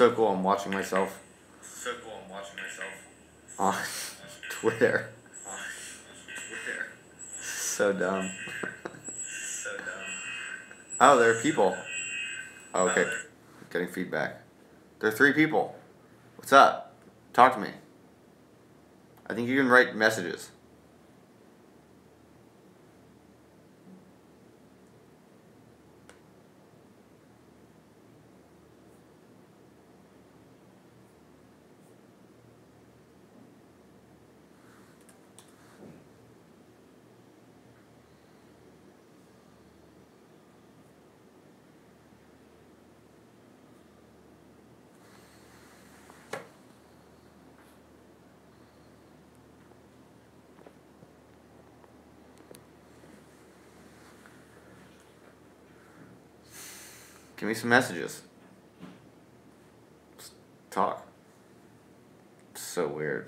so cool. I'm watching myself on Twitter. So dumb. Oh, there are people. Oh, okay. Getting feedback. There are 3 people. What's up? Talk to me. I think you can write messages. Give me some messages. Just talk. So weird.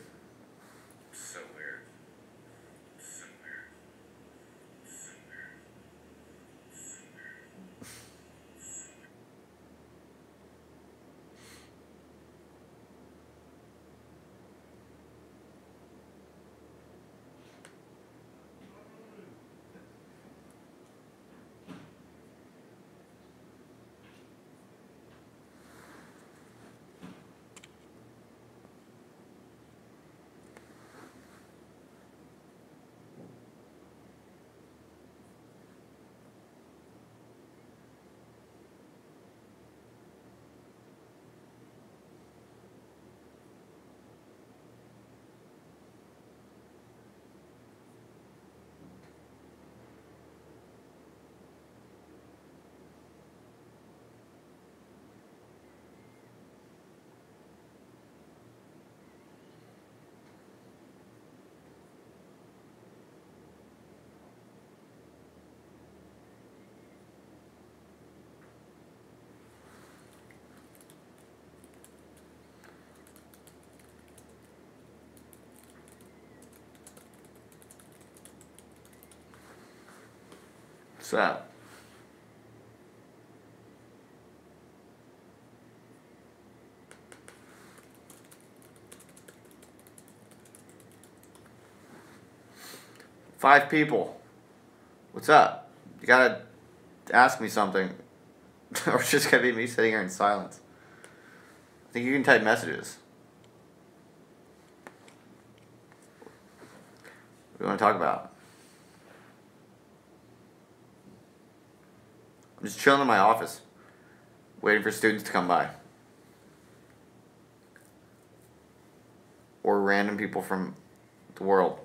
What's up? Five people. What's up? You gotta ask me something. Or it's just gonna be me sitting here in silence. I think you can type messages. What do you want to talk about? I'm just chilling in my office, waiting for students to come by. Or random people from the world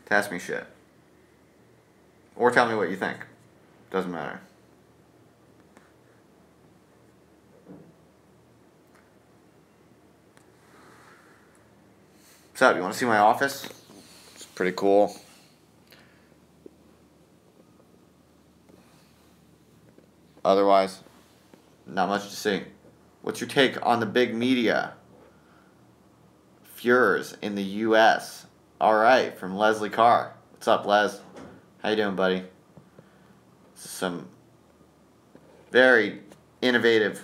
to ask me shit. Or tell me what you think. Doesn't matter. What's up? You want to see my office? It's pretty cool. Otherwise, not much to see. What's your take on the big media? Fures in the U.S. All right, from Leslie Carr. What's up, Les? How you doing, buddy? Some very innovative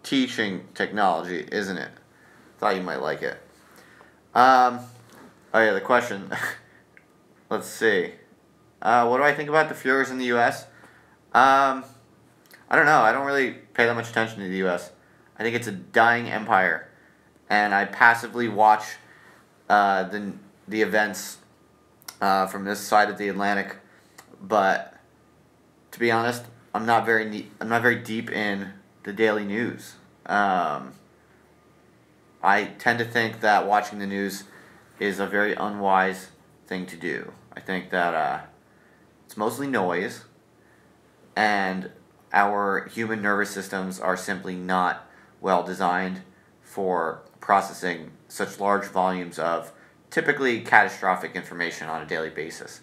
teaching technology, isn't it? Thought you might like it. Oh yeah, the question. Let's see. What do I think about the Fures in the U.S.? I don't know. I don't really pay that much attention to the U.S. I think it's a dying empire, and I passively watch the events from this side of the Atlantic. But to be honest, I'm not very deep in the daily news. I tend to think that watching the news is a very unwise thing to do. I think that it's mostly noise, and our human nervous systems are simply not well designed for processing such large volumes of typically catastrophic information on a daily basis.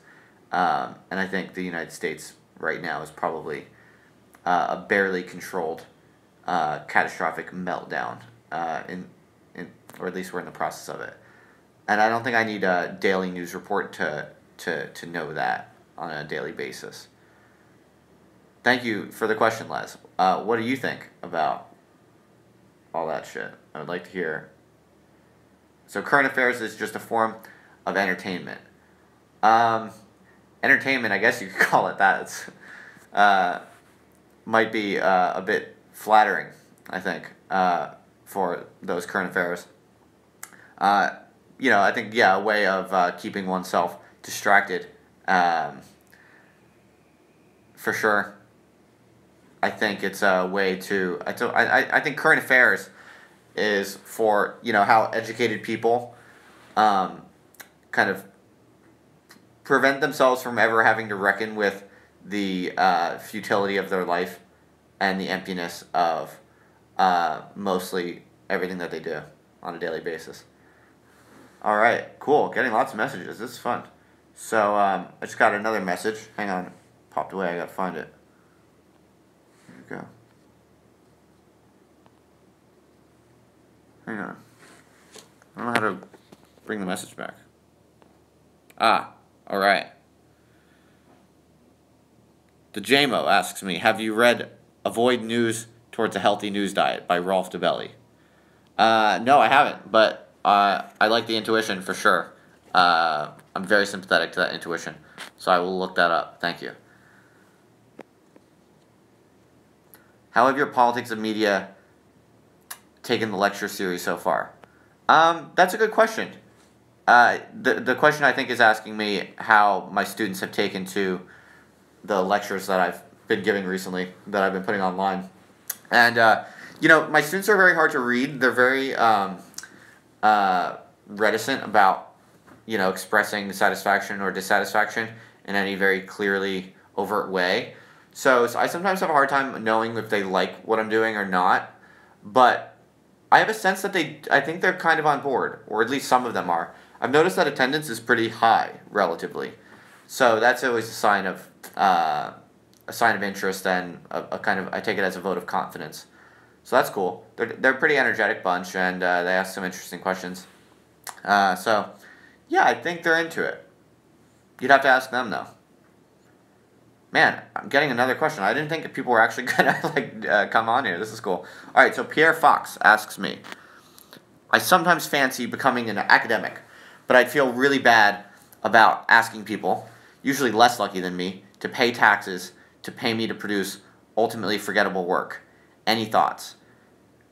And I think the United States right now is probably a barely controlled catastrophic meltdown, or at least we're in the process of it. And I don't think I need a daily news report to know that on a daily basis. Thank you for the question, Les. What do you think about all that shit. I would like to hear. So current affairs is just a form of entertainment. Entertainment, I guess you could call it that. It's, might be a bit flattering, I think, for those current affairs. I think, yeah, a way of keeping oneself distracted, for sure. I think it's a way to, I think current affairs is for, how educated people kind of prevent themselves from ever having to reckon with the futility of their life and the emptiness of mostly everything that they do on a daily basis. All right, cool. Getting lots of messages. This is fun. So I just got another message. Hang on, it popped away. I gotta find it. Here we go. Hang on. I don't know how to bring the message back. Ah, all right. The JMO asks me, have you read Avoid News Towards a Healthy News Diet by Rolf DeBelly? No, I haven't, but I like the intuition for sure. I'm very sympathetic to that intuition, so I will look that up. Thank you. How have your politics of media taken the lecture series so far? That's a good question. The question I think is asking me how my students have taken to the lectures that I've been giving recently, that I've been putting online. And, my students are very hard to read. They're very reticent about, expressing satisfaction or dissatisfaction in any very clearly overt way. So I sometimes have a hard time knowing if they like what I'm doing or not. But I have a sense that I think they're kind of on board, or at least some of them are. I've noticed that attendance is pretty high, relatively. So that's always a sign of interest and a kind of, I take it as a vote of confidence. So that's cool. They're a pretty energetic bunch, and they ask some interesting questions. So yeah, I think they're into it. You'd have to ask them though. Man, I'm getting another question. I didn't think that people were actually gonna come on here. This is cool. All right, so Pierre Fox asks me, I sometimes fancy becoming an academic, but I'd feel really bad about asking people, usually less lucky than me, to pay taxes to pay me to produce ultimately forgettable work. Any thoughts?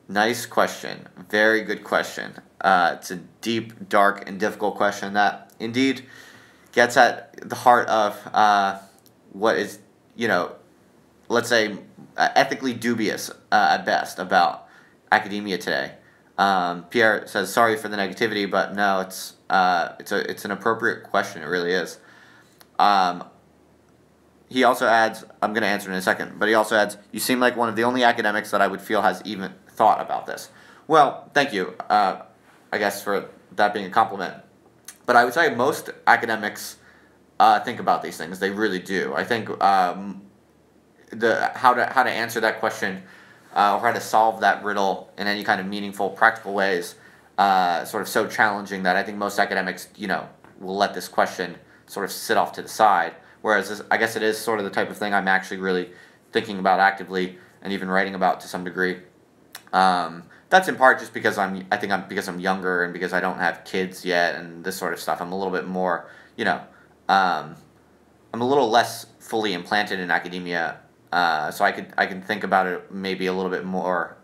Nice question. Very good question. It's a deep, dark, and difficult question that indeed gets at the heart of what is, let's say, ethically dubious at best about academia today. Pierre says, sorry for the negativity, but no, it's an appropriate question. It really is. He also adds, I'm going to answer in a second, but he also adds, you seem like one of the only academics that I would feel has even thought about this. Well, thank you, I guess, for that being a compliment. But I would say most academics think about these things. They really do. I think how to answer that question or how to solve that riddle in any kind of meaningful, practical ways, sort of so challenging that I think most academics, will let this question sort of sit off to the side. Whereas I guess it is sort of the type of thing I'm actually really thinking about actively and even writing about to some degree. That's in part just because because I'm younger and because I don't have kids yet and this sort of stuff. I'm a little bit more, I'm a little less fully implanted in academia, so I can think about it maybe a little bit more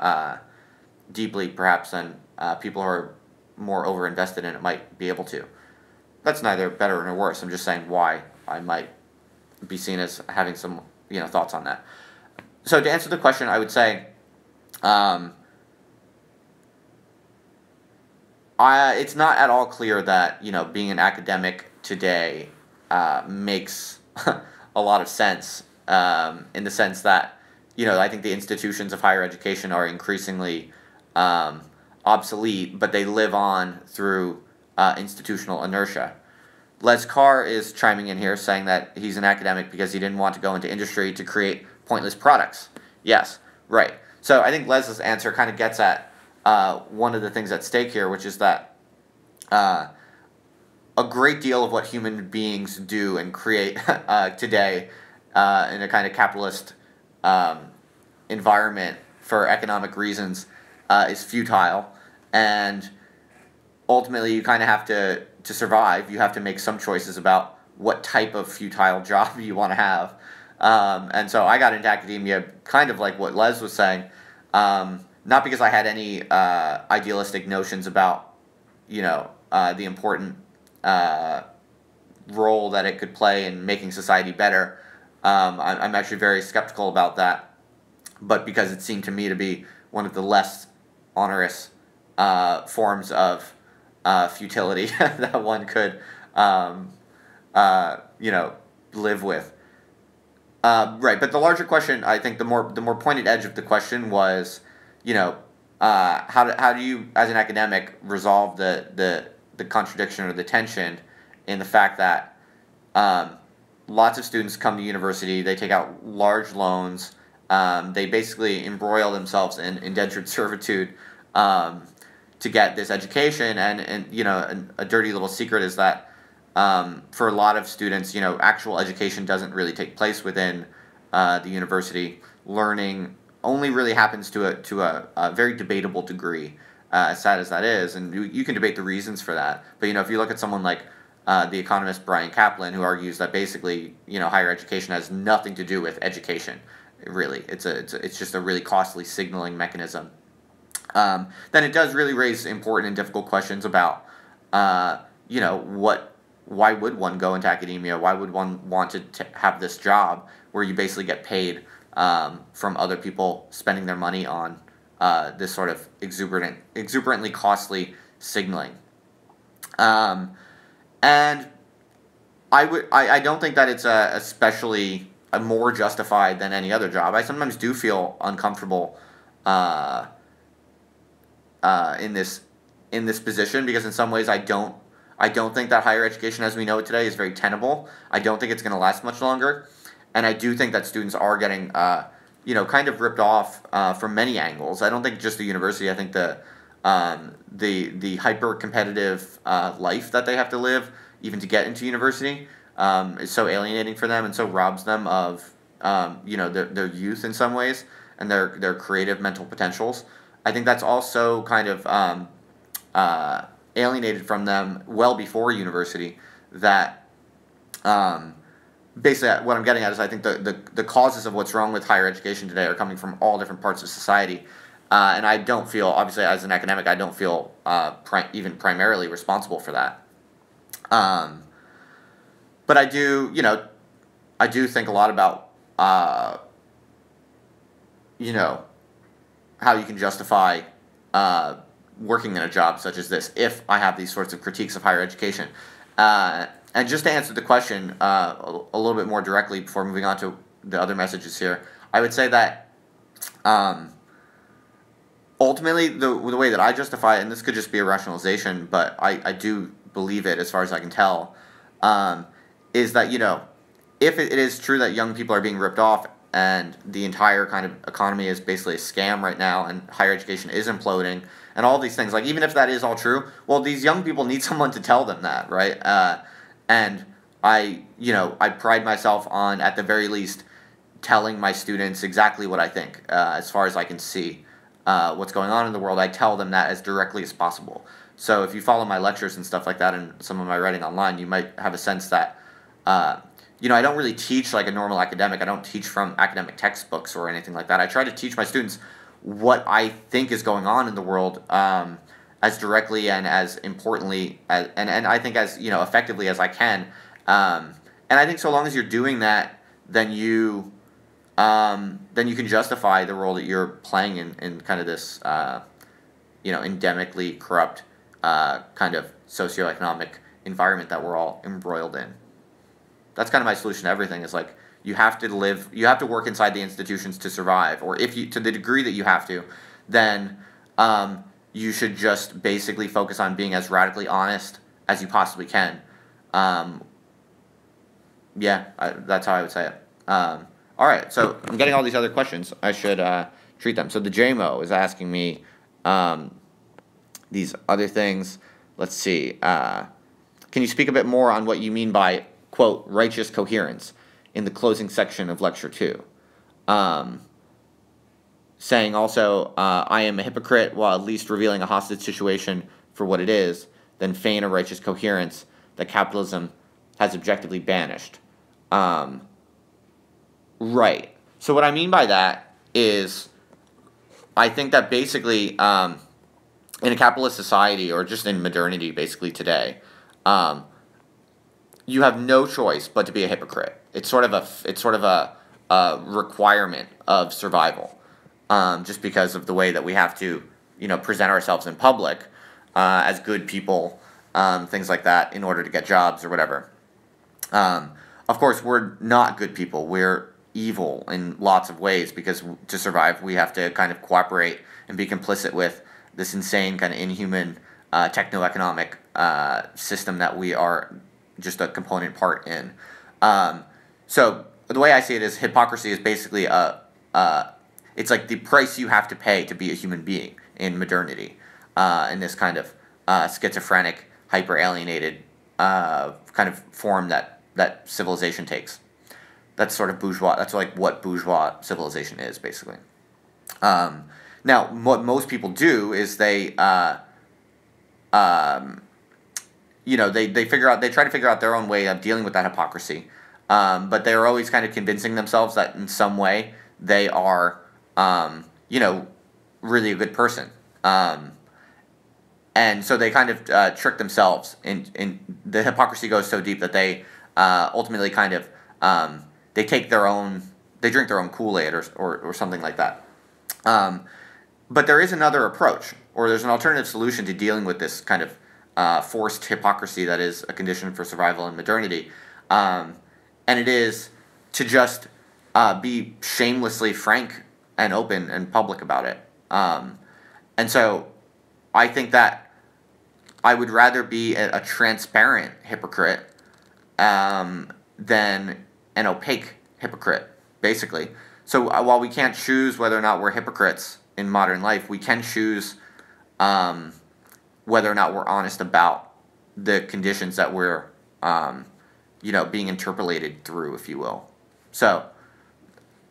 deeply perhaps than people who are more over-invested in it might be able to. That's neither better nor worse. I'm just saying why I might be seen as having some thoughts on that. So to answer the question, I would say it's not at all clear that being an academic today makes a lot of sense in the sense that I think the institutions of higher education are increasingly obsolete, but they live on through institutional inertia. Les Carr is chiming in here saying that he's an academic because he didn't want to go into industry to create pointless products. Yes, right. So I think Les's answer kind of gets at one of the things at stake here, which is that a great deal of what human beings do and create today in a kind of capitalist environment for economic reasons is futile, and ultimately you kind of have to survive. You have to make some choices about what type of futile job you want to have. And so I got into academia kind of like what Les was saying, not because I had any idealistic notions about, the important role that it could play in making society better. I'm actually very skeptical about that, but because it seemed to me to be one of the less onerous forms of futility that one could, live with. Right, but the larger question, I think, the more pointed edge of the question was, how do you, as an academic, resolve the contradiction or the tension in the fact that lots of students come to university, they take out large loans, they basically embroil themselves in indentured servitude to get this education, and a dirty little secret is that for a lot of students, actual education doesn't really take place within the university. Learning only really happens to a very debatable degree, as sad as that is, and you can debate the reasons for that. But if you look at someone like the economist Brian Kaplan, who argues that basically higher education has nothing to do with education, really, it's just a really costly signaling mechanism. Then it does really raise important and difficult questions about why would one go into academia? Why would one want to have this job where you basically get paid from other people spending their money on this sort of exuberantly costly signaling? And I don't think that it's especially more justified than any other job. I sometimes do feel uncomfortable in this position, because in some ways I don't think that higher education as we know it today is very tenable. I don't think it's going to last much longer, and I do think that students are getting kind of ripped off from many angles. I don't think just the university. I think the hyper competitive life that they have to live even to get into university is so alienating for them, and so robs them of their youth in some ways, and their creative mental potentials. I think that's also kind of alienated from them well before university. That basically what I'm getting at is I think the causes of what's wrong with higher education today are coming from all different parts of society, and I don't feel, obviously as an academic, I don't feel even primarily responsible for that. But I do think a lot about how you can justify working in a job such as this if I have these sorts of critiques of higher education. And just to answer the question a little bit more directly before moving on to the other messages here, I would say that ultimately the way that I justify it, and this could just be a rationalization, but I do believe it as far as I can tell, is that, if it is true that young people are being ripped off and the entire kind of economy is basically a scam right now, and higher education is imploding, and all these things, like, even if that is all true, well, these young people need someone to tell them that, right? And I pride myself on, at the very least, telling my students exactly what I think, as far as I can see what's going on in the world. I tell them that as directly as possible. So if you follow my lectures and stuff like that, and some of my writing online, you might have a sense that I don't really teach like a normal academic. I don't teach from academic textbooks or anything like that. I try to teach my students what I think is going on in the world as directly and as importantly and I think as effectively as I can. And I think so long as you're doing that, then you can justify the role that you're playing in kind of this endemically corrupt kind of socioeconomic environment that we're all embroiled in. That's kind of my solution to everything, is like, you have to work inside the institutions to survive, or to the degree that you have to, then you should just basically focus on being as radically honest as you possibly can. That's how I would say it. Alright, so I'm getting all these other questions. I should treat them. So the JMO is asking me these other things. Let's see. Can you speak a bit more on what you mean by, quote, righteous coherence in the closing section of Lecture 2? saying also, I am a hypocrite while at least revealing a hostage situation for what it is, then feign a righteous coherence that capitalism has objectively banished. Right. So what I mean by that is, I think that basically, in a capitalist society, or just in modernity, basically today, you have no choice but to be a hypocrite. It's sort of a requirement of survival, just because of the way that we have to, present ourselves in public as good people, things like that, in order to get jobs or whatever. Of course, we're not good people. We're evil in lots of ways, because to survive, we have to kind of cooperate and be complicit with this insane kind of inhuman techno-economic system that we are just a component part in. So the way I see it is, hypocrisy is basically it's like the price you have to pay to be a human being in modernity, in this kind of schizophrenic, hyper-alienated kind of form that civilization takes. That's sort of bourgeois. That's like what bourgeois civilization is, basically. Now, what most people do is they try to figure out their own way of dealing with that hypocrisy. But they're always kind of convincing themselves that in some way they are, really a good person. And so they kind of trick themselves. In the hypocrisy goes so deep that they ultimately kind of they drink their own Kool-Aid or something like that. But there is another approach, or there's an alternative solution to dealing with this kind of forced hypocrisy that is a condition for survival in modernity. And it is to just be shamelessly frank and open and public about it. And so I think that I would rather be a transparent hypocrite than an opaque hypocrite, basically. So while we can't choose whether or not we're hypocrites in modern life, we can choose whether or not we're honest about the conditions that we're being interpolated through, if you will. So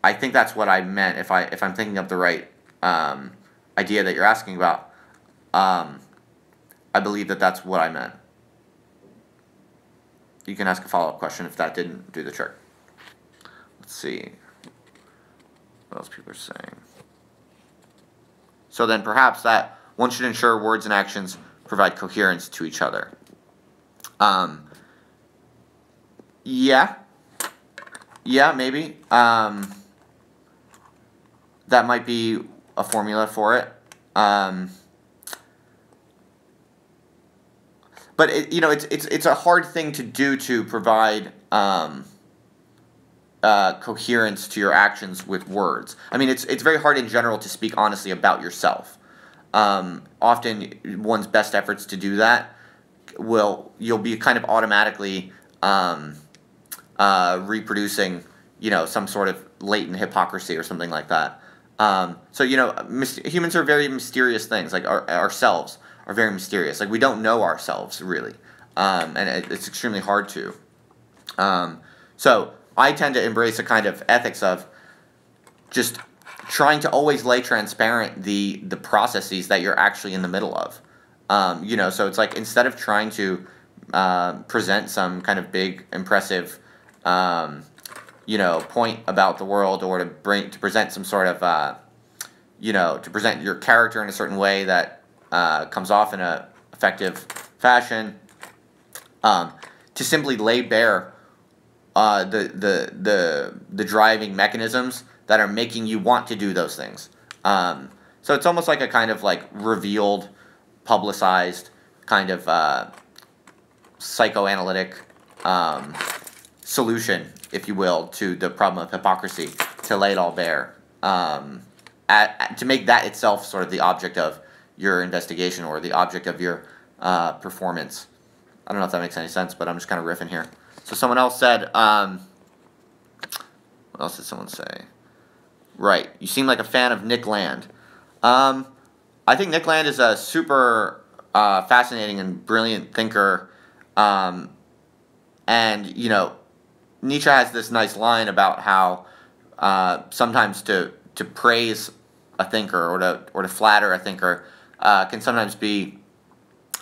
I think that's what I meant. If I'm thinking of the right idea that you're asking about, I believe that that's what I meant. You can ask a follow-up question if that didn't do the trick. Let's see what else people are saying. So then perhaps that one should ensure words and actions provide coherence to each other. Yeah, maybe. That might be a formula for it. But it's a hard thing to do, to provide coherence to your actions with words. I mean, it's very hard in general to speak honestly about yourself. Often, one's best efforts to do that you'll be kind of automatically reproducing, some sort of latent hypocrisy or something like that. So humans are very mysterious things. Like ourselves are very mysterious. Like, we don't know ourselves really, and it's extremely hard to. So I tend to embrace a kind of ethics of just trying to always lay transparent the processes that you're actually in the middle of. So it's like, instead of trying to present some kind of big, impressive, point about the world, or to present some sort of, to present your character in a certain way that comes off in a effective fashion, to simply lay bare the driving mechanisms that are making you want to do those things. So it's almost like a kind of like revealed, publicized kind of psychoanalytic solution, if you will, to the problem of hypocrisy, to lay it all bare, to make that itself sort of the object of your investigation, or the object of your performance. I don't know if that makes any sense, but I'm just kind of riffing here. So someone else said, what else did someone say? Right, you seem like a fan of Nick Land. I think Nick Land is a super fascinating and brilliant thinker. And, Nietzsche has this nice line about how sometimes to praise a thinker or to flatter a thinker can sometimes be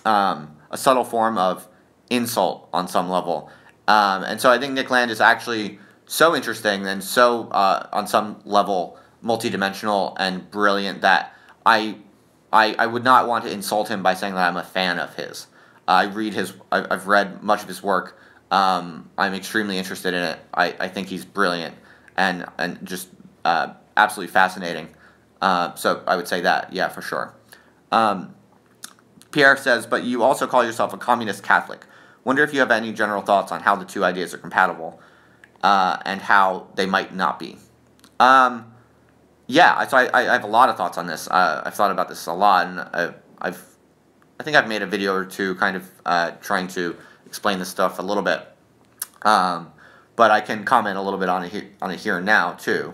a subtle form of insult on some level. And so I think Nick Land is actually so interesting and so on some level multidimensional and brilliant that I would not want to insult him by saying that I'm a fan of his. I've read much of his work. I'm extremely interested in it. I think he's brilliant and just absolutely fascinating. So I would say that, yeah, for sure. Pierre says, but you also call yourself a communist Catholic. Wonder if you have any general thoughts on how the two ideas are compatible and how they might not be. Yeah, so I have a lot of thoughts on this. I've thought about this a lot, and I think I've made a video or two kind of trying to explain this stuff a little bit. But I can comment a little bit on it here and now too.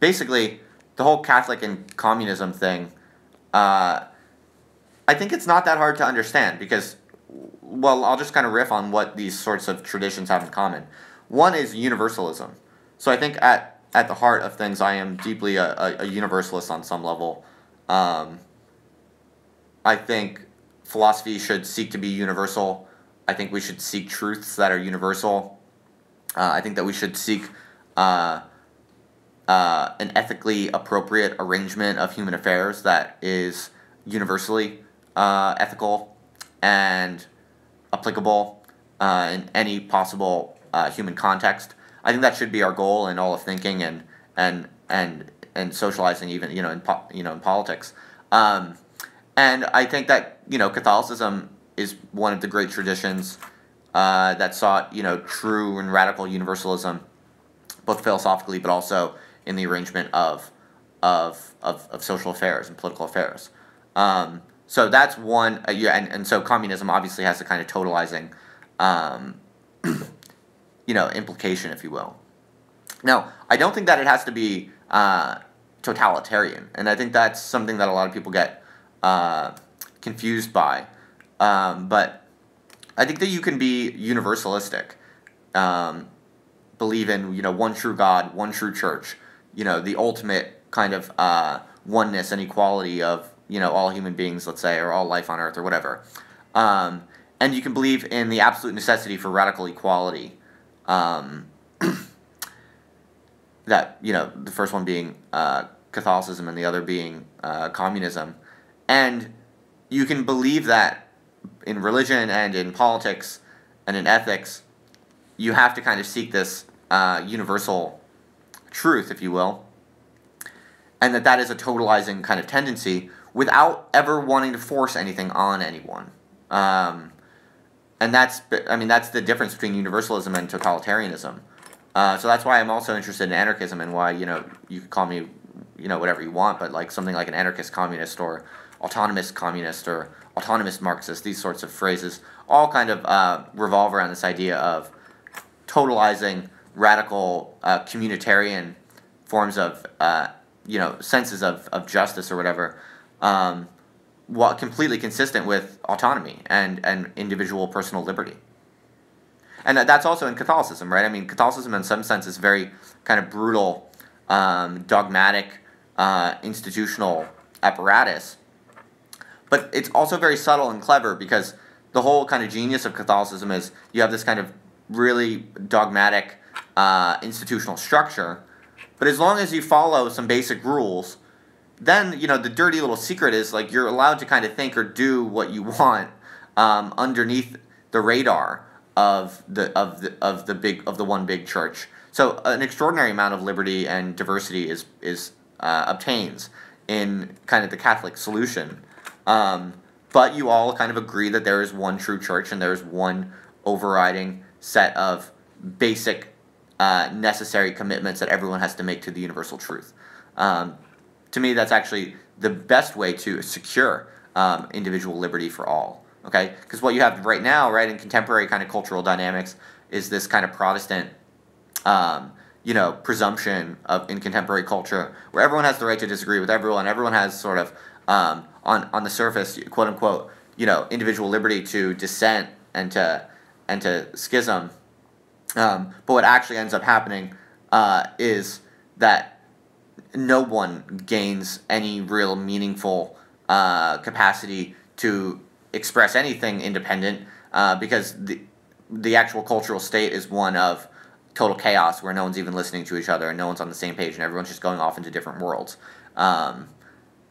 Basically, the whole Catholic and communism thing, I think it's not that hard to understand because, well, I'll just kind of riff on what these sorts of traditions have in common. One is universalism. So I think at the heart of things, I am deeply a universalist on some level. I think philosophy should seek to be universal. I think we should seek truths that are universal. I think that we should seek an ethically appropriate arrangement of human affairs that is universally ethical and applicable in any possible human context. I think that should be our goal in all of thinking and socializing, even in politics. And I think that Catholicism is one of the great traditions that sought true and radical universalism, both philosophically but also in the arrangement of social affairs and political affairs. So that's one, and so communism obviously has a kind of totalizing, implication, if you will. Now, I don't think that it has to be totalitarian, and I think that's something that a lot of people get confused by. But I think that you can be universalistic, believe in one true God, one true church, the ultimate kind of oneness and equality of all human beings, let's say, or all life on earth, or whatever. And you can believe in the absolute necessity for radical equality. That the first one being Catholicism and the other being communism, and you can believe that in religion and in politics and in ethics, you have to kind of seek this universal truth, if you will, and that is a totalizing kind of tendency without ever wanting to force anything on anyone. And that's the difference between universalism and totalitarianism. So that's why I'm also interested in anarchism and why, you could call me, whatever you want, but like something like an anarchist communist or autonomous communist or autonomous Marxist, these sorts of phrases, all kind of revolve around this idea of totalizing radical communitarian forms of, senses of justice or whatever, while completely consistent with autonomy and individual personal liberty. And that's also in Catholicism, right? I mean, Catholicism in some sense is very kind of brutal, dogmatic, institutional apparatus. But it's also very subtle and clever because the whole kind of genius of Catholicism is you have this kind of really dogmatic institutional structure. But as long as you follow some basic rules, then, the dirty little secret is like you're allowed to kind of think or do what you want underneath the radar of the one big church. So an extraordinary amount of liberty and diversity is obtains in kind of the Catholic solution. But you all kind of agree that there is one true church and there is one overriding set of basic necessary commitments that everyone has to make to the universal truth. To me, that's actually the best way to secure individual liberty for all. Okay, because what you have right now, right, in contemporary kind of cultural dynamics, is this kind of Protestant, presumption in contemporary culture where everyone has the right to disagree with everyone. Everyone has sort of on the surface, quote unquote, individual liberty to dissent and to schism. But what actually ends up happening is that no one gains any real meaningful capacity to express anything independent, because the actual cultural state is one of total chaos where no one's even listening to each other and no one's on the same page and everyone's just going off into different worlds.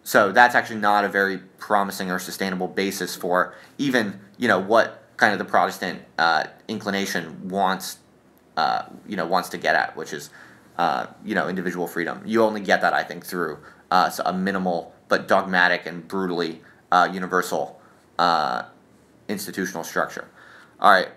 So that's actually not a very promising or sustainable basis for even, what kind of the Protestant inclination wants to get at, which is, individual freedom. You only get that, I think, through a minimal but dogmatic and brutally universal institutional structure. All right,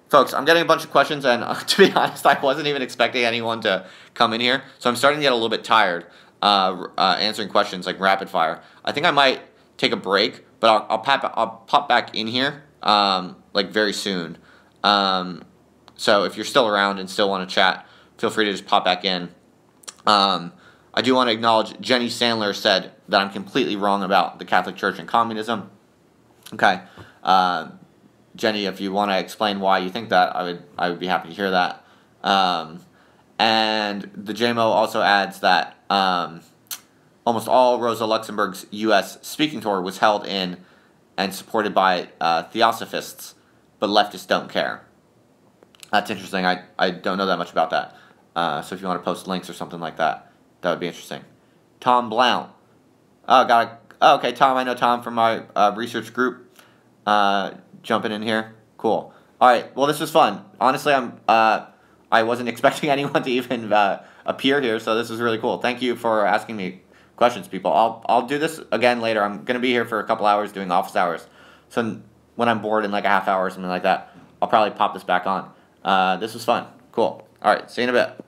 folks, I'm getting a bunch of questions, and to be honest, I wasn't even expecting anyone to come in here, so I'm starting to get a little bit tired answering questions like rapid fire. I think I might take a break, but I'll pop back in here very soon. So if you're still around and still want to chat, feel free to just pop back in. I do want to acknowledge Jenny Sandler said that I'm completely wrong about the Catholic Church and communism. Okay, Jenny, if you want to explain why you think that, I would be happy to hear that. And the JMO also adds that almost all Rosa Luxemburg's U.S. speaking tour was held in and supported by theosophists, but leftists don't care. That's interesting. I don't know that much about that. So if you want to post links or something like that, that would be interesting. Tom Blount. Okay, Tom. I know Tom from my research group. Jumping in here. Cool. All right. Well, this was fun. Honestly, I wasn't expecting anyone to even appear here, so this is really cool. Thank you for asking me questions, people. I'll do this again later. I'm gonna be here for a couple hours doing office hours, so when I'm bored in like a half hour or something like that, I'll probably pop this back on. This was fun. Cool. All right. See you in a bit.